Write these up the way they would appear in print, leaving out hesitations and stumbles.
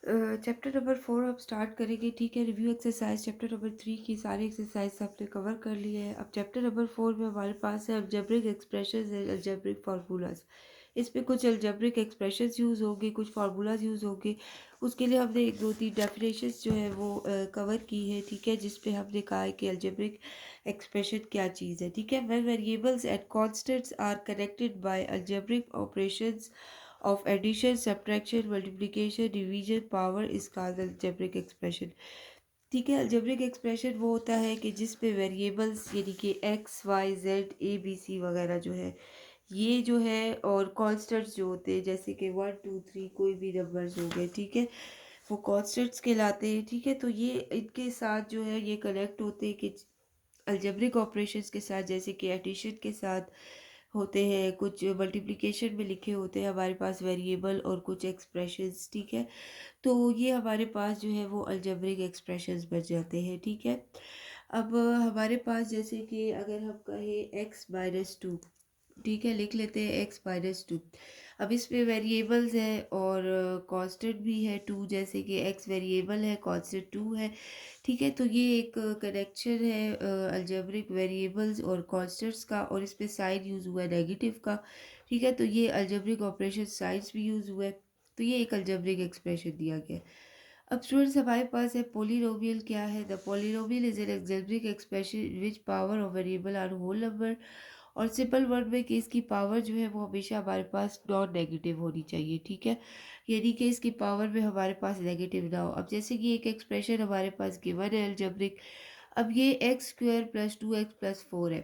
Chapter number 4 अब start करेंगे, ठीक है। रिव्यू एक्सरसाइज चैप्टर नंबर 3 की सारी एक्सरसाइज आपने कवर कर ली है। अब चैप्टर नंबर 4 में हमारे पास है algebraic expressions and algebraic formulas. इसमें कुछ अलजेब्रिक एक्सप्रेशंस यूज़ होंगे, कुछ फार्मूलाज यूज़ होंगे। उसके लिए हमने एक दो तीन डेफिनेशंस जो है वो कवर की है, ठीक है, जिसपे हमने कहा है कि अलजेब्रिक एक्सप्रेशन क्या चीज़ है, ठीक है। When variables and constants are connected by algebraic operations of addition, subtraction, multiplication, division, power is called algebraic expression। ठीक है, algebraic expression वो होता है कि जिसपे वेरिएबल्स यानी कि x, y, z, a, b, c वगैरह जो है ये जो है और कॉन्स्टेंट्स जो होते हैं जैसे कि 1 2 3 कोई भी नंबर्स हो गए, ठीक है, वो कॉन्स्टेंट्स कहलाते हैं, ठीक है। तो ये इनके साथ जो है ये कनेक्ट होते हैं कि अलजेब्रिक ऑपरेशंस के साथ, जैसे कि एडिशन के साथ होते हैं, कुछ मल्टीप्लिकेशन में लिखे होते हैं हमारे पास वेरिएबल और कुछ एक्सप्रेशंस, ठीक है। तो ये हमारे पास जो है वो अलजेब्रिक एक्सप्रेशंस बच जाते हैं, ठीक है। अब हमारे पास जैसे कि अगर हम कहें x-2, ठीक है, लिख लेते हैं x-2। अब इसमें वेरिएबल्स है और कांस्टेंट भी है 2, जैसे कि x वेरिएबल है, कांस्टेंट 2 है, ठीक है। तो ये एक कनेक्शन है अलजेब्रिक वेरिएबल्स और कांस्टेंट्स का, और इस पे साइन यूज़ हुआ है नेगेटिव का, ठीक है। तो ये अलजेब्रिक ऑपरेशन साइंस भी यूज़ हुआ है, तो ये एक अलजेब्रिक एक्सप्रेशन दिया गया है। अब स्टूडेंट्स हमारे पास है पोलिनोमियल। क्या है? The polynomial is an algebraic expression which power of variable are whole number. और सिंपल वर्ड में कि इसकी पावर जो है वो हमेशा हमारे पास नॉन नेगेटिव होनी चाहिए, ठीक है, यानी कि इसकी पावर में हमारे पास नेगेटिव ना हो। अब जैसे कि एक एक्सप्रेशन हमारे पास गिवन है अलजेब्रिक, अब ये x² + 2x + 4 है,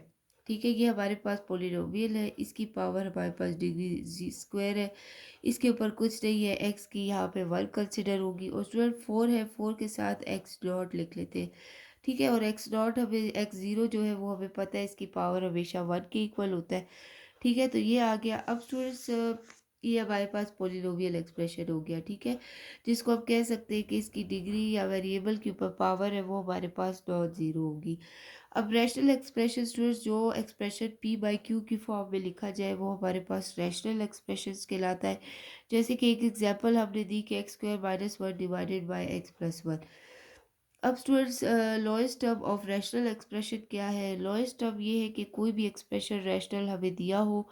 ठीक है, ये हमारे पास पोलिनोमियल है, इसकी पावर हमारे पास डिग्री स्क्वायर है, इसके ऊपर कुछ नहीं है, x की यहाँ पे 1 कंसिडर होगी। और स्टूडेंट 4 है, 4 के साथ एक्स डॉट लिख लेते हैं, ठीक है। और एक्स डॉट हमें x0 जो है वो हमें पता है इसकी पावर हमेशा 1 के इक्वल होता है, ठीक है। तो ये आ गया। अब स्टूडेंट्स ये हमारे पास पोलिनोमियल एक्सप्रेशन हो गया, ठीक है, जिसको आप कह सकते हैं कि इसकी डिग्री या वेरिएबल के ऊपर पावर है वो हमारे पास नॉन ज़ीरो होगी। अब रैशनल एक्सप्रेशन स्टूडेंट्स, जो एक्सप्रेशन p/q की फॉर्म में लिखा जाए वो हमारे पास रैशनल एक्सप्रेशंस कहलाता है। जैसे कि एक एग्जांपल हमने दी कि x² - 1 डिवाइडेड बाय x+1। अब students lowest term of rational expression क्या है? लोएस्ट टर्म ये है कि कोई भी एक्सप्रेशन रैशनल हमें दिया हो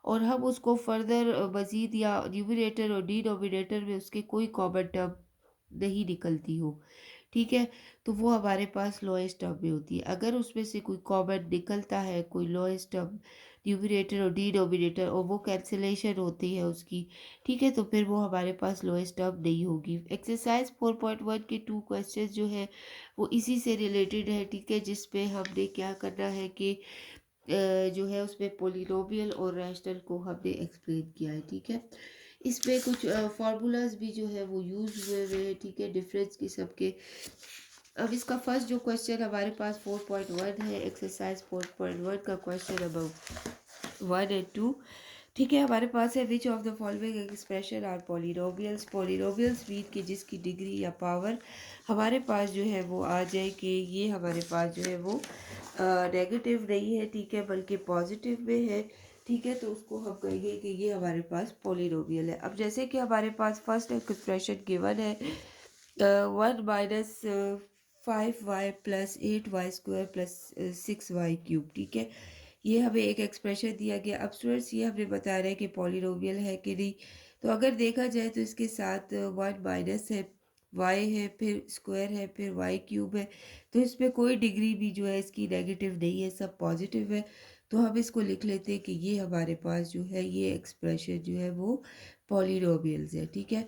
और हम उसको फर्दर मज़ीद या न्यूमरेटर और डिनोमिनेटर में उसके कोई कॉमन टर्म नहीं निकलती हो, ठीक है, तो वो हमारे पास लोएस्ट टर्म में होती है। अगर उसमें से कोई कॉमन निकलता है, कोई लोएस्ट टर्म न्यूमरेटर और डिनोमिनेटर, और वो कैंसिलेशन होती है उसकी, ठीक है, तो फिर वो हमारे पास लोएस्ट टर्म नहीं होगी। एक्सरसाइज 4.1 के 2 क्वेश्चन जो है वो इसी से रिलेटेड है, ठीक है, जिसपे हमने क्या करना है कि जो है उसमें पोलिनोमियल और रैशनल को हमने एक्सप्लेन किया है, ठीक है। इसमें कुछ फार्मूलाज भी जो है वो यूज़ हुए हुए हैं, ठीक है, डिफरेंस किस्म के। अब इसका फर्स्ट जो क्वेश्चन हमारे पास 4.1 है, एक्सरसाइज 4.1 का क्वेश्चन नंबर 1 और 2, ठीक है, हमारे पास है which of the following expression are polynomials. Polynomials mean कि जिसकी डिग्री या पावर हमारे पास जो है वो आ जाए कि ये हमारे पास जो है वो नेगेटिव नहीं है, ठीक है, बल्कि पॉजिटिव में है, ठीक है, तो उसको हम कहेंगे कि ये हमारे पास पोलिनोमियल है। अब जैसे कि हमारे पास फर्स्ट एक्सप्रेशन गिवन है 1 - 5y + 8y² + 6y³, ठीक है, ये हमें एक एक्सप्रेशन दिया गया। अब स्टूडेंट्स ये हमें बता रहा है कि पॉलिनोमियल है कि नहीं। तो अगर देखा जाए तो इसके साथ 1 माइनस है, वाई है, फिर स्क्वायर है, फिर y³ है, तो इसमें कोई डिग्री भी जो है इसकी नेगेटिव नहीं है, सब पॉजिटिव है। तो हम इसको लिख लेते हैं कि ये हमारे पास जो है ये एक्सप्रेशन जो है वो पॉलिनोमियल्स है, ठीक है।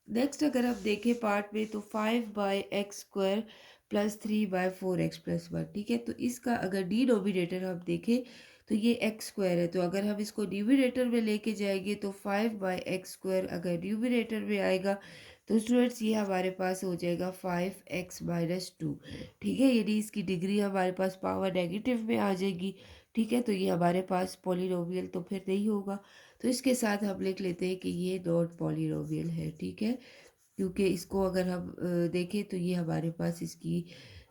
नेक्स्ट अगर आप देखें पार्ट में तो 5/x² + 3/4x + 1, ठीक है, तो इसका अगर डिनोमिनेटर हम देखें तो ये x² है, तो अगर हम इसको न्यूमरेटर में लेके जाएंगे तो 5/x² अगर न्यूमरेटर में आएगा तो स्टूडेंट्स ये हमारे पास हो जाएगा 5x - 2, ठीक है, यदि इसकी डिग्री हमारे पास पावर नेगेटिव में आ जाएगी, ठीक है, तो ये हमारे पास पॉलिनोमियल तो फिर नहीं होगा। तो इसके साथ हम लिख लेते हैं कि ये नॉट पॉलिनोमियल है, ठीक है, क्योंकि इसको अगर हम देखें तो ये हमारे पास इसकी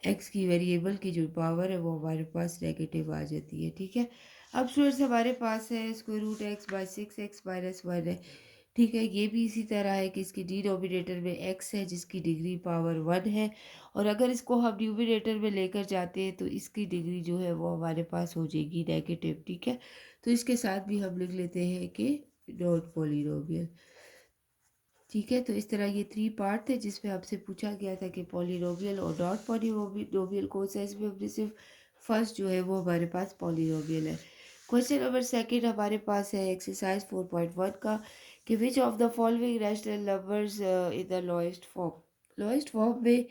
एक्स की वेरिएबल की जो पावर है वो हमारे पास नेगेटिव आ जाती है, ठीक है। अब स्टूडेंट्स हमारे पास है √x/6x - 1 है, ठीक है, ये भी इसी तरह है कि इसकी डिनोमिनेटर में x है जिसकी डिग्री पावर 1 है, और अगर इसको हम न्यूमरेटर में लेकर जाते हैं तो इसकी डिग्री जो है वो हमारे पास हो जाएगी नेगेटिव। ठीक है, तो इसके साथ भी हम लिख लेते हैं कि नॉट पॉलिनोमियल। ठीक है, तो इस तरह ये 3 पार्ट थे जिसमें आपसे पूछा गया था कि पॉलिनोमियल और नॉट पॉलिनोमियल कौन सा है। इसमें हमने सिर्फ फर्स्ट जो है वो हमारे पास पॉलिनोमियल है। क्वेश्चन नंबर सेकंड हमारे पास है एक्सरसाइज 4.1 का, कि विच of the following rational numbers in the lowest form. Lowest form में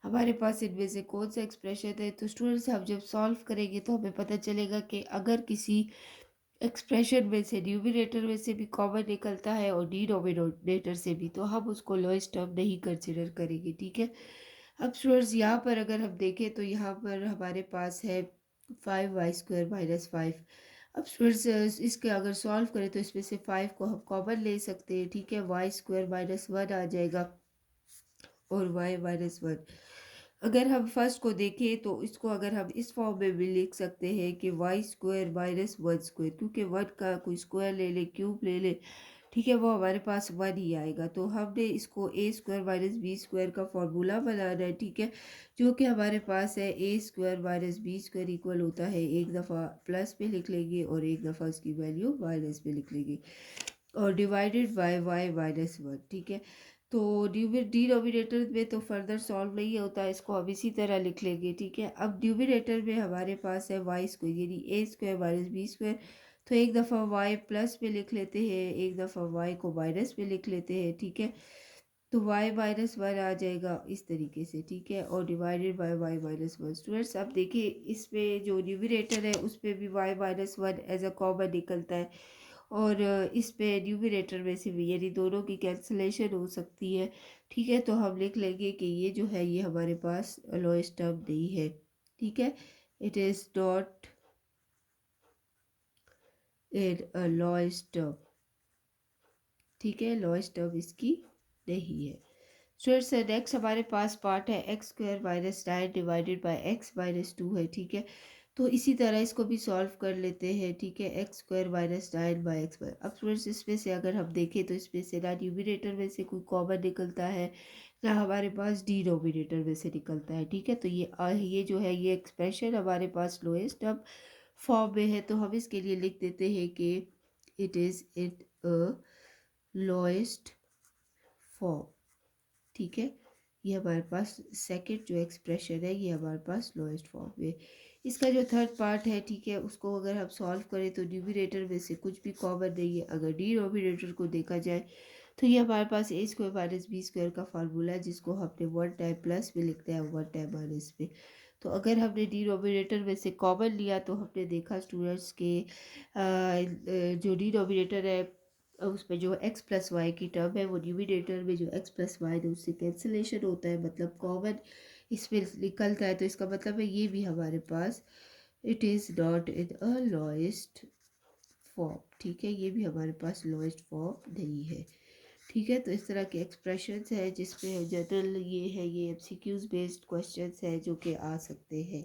हमारे पास इनमें से कौन सा एक्सप्रेशन है। तो स्टूडेंट्स, हम जब सॉल्व करेंगे तो हमें पता चलेगा कि अगर किसी एक्सप्रेशन में से न्यूमरेटर में से भी कॉमन निकलता है और डिनोमिनेटर से भी, तो हम उसको लोएस्ट टर्म नहीं कंसिडर करेंगे। ठीक है, अब स्टूडेंट्स यहाँ पर अगर हम देखें तो यहाँ पर हमारे पास है 5y² माइनस 5। अब स्टूडेंट्स इसके अगर सॉल्व करें तो इसमें से 5 को हम कॉमन ले सकते हैं। ठीक है, y² माइनस 1 आ जाएगा और y माइनस 1। अगर हम फर्स्ट को देखें तो इसको अगर हम इस फॉर्म में भी लिख सकते हैं कि y² माइनस 1², क्योंकि 1 का कोई स्क्वायर ले ले, क्यूब ले ले, ठीक है, वो हमारे पास 1 ही आएगा। तो हमने इसको a² माइनस b² का फॉर्मूला बनाना है। ठीक है, जो कि हमारे पास है a² माइनस b² इक्वल होता है, एक दफ़ा प्लस में लिख लेंगे और एक दफ़ा उसकी वैल्यू माइनस में लिख लेंगे, और डिवाइडेड बाय y माइनस 1। ठीक है, तो डिनोमिनेटर में तो फर्दर सॉल्व नहीं होता, इसको हम इसी तरह लिख लेंगे। ठीक है, अब न्यूमरेटर में हमारे पास है y² यानी a² माइनस b², तो एक दफ़ा y प्लस में लिख लेते हैं, एक दफ़ा y को माइनस में लिख लेते हैं। ठीक है, तो y माइनस 1 आ जाएगा इस तरीके से। ठीक है, और divided by y minus 1। Students, अब देखिए इसमें जो न्यूमरेटर है उस पर भी y minus 1 as a common निकलता है, और इस पे न्यूमरेटर में से भी यानी दोनों की कैंसलेशन हो सकती है। ठीक है, तो हम लिख लेंगे कि ये जो है ये हमारे पास लोएस्ट टर्म नहीं है। ठीक है, it is not in a lowest term. ठीक है, लोएस्ट टर्म इसकी नहीं है। स्टूडेंट्स, नेक्स्ट हमारे पास पार्ट है x² minus 9 divided by x minus 2 है। ठीक है, तो इसी तरह इसको भी सॉल्व कर लेते हैं। ठीक है, x² माइनस 9 बाय x। अब स्टूडेंट्स, इसमें से अगर हम देखें तो इसमें से ना न्यूमरेटर में से कोई कॉमन निकलता है, ना हमारे पास डिनोमिनेटर में से निकलता है। ठीक है, तो ये जो है ये एक्सप्रेशन हमारे पास लोएस्ट टर्म फॉर्म में है, तो हम इसके लिए लिख देते हैं कि it is it lowest form. ठीक है, ये हमारे पास सेकंड जो एक्सप्रेशन है ये हमारे पास लोएस्ट फॉर्म में। इसका जो थर्ड पार्ट है, ठीक है, उसको अगर हम सॉल्व करें तो न्यूमरेटर में से कुछ भी कॉमन नहीं है। अगर डिनोमिनेटर को देखा जाए तो ये हमारे पास a² माइनस b² का फार्मूला है, जिसको हमने 1 टाइम प्लस में लिखते हैं, 1 टाइम माइनस में। तो अगर हमने डिनोमिनेटर में से कॉमन लिया तो हमने देखा स्टूडेंट्स के जो डिनोमिनेटर है उसमें जो x प्लस वाई की टर्म है वो न्यूमरेटर में जो x प्लस वाई है उससे कैंसिलेशन होता है, मतलब कॉमन इसमें निकलता है। तो इसका मतलब है ये भी हमारे पास it is not in a lowest form. ठीक है, ये भी हमारे पास लोएस्ट फॉर्म नहीं है। ठीक है, तो इस तरह के एक्सप्रेशंस है जिसमें जनरल ये है, ये एमसीक्यूज बेस्ड क्वेश्चंस है जो कि आ सकते हैं।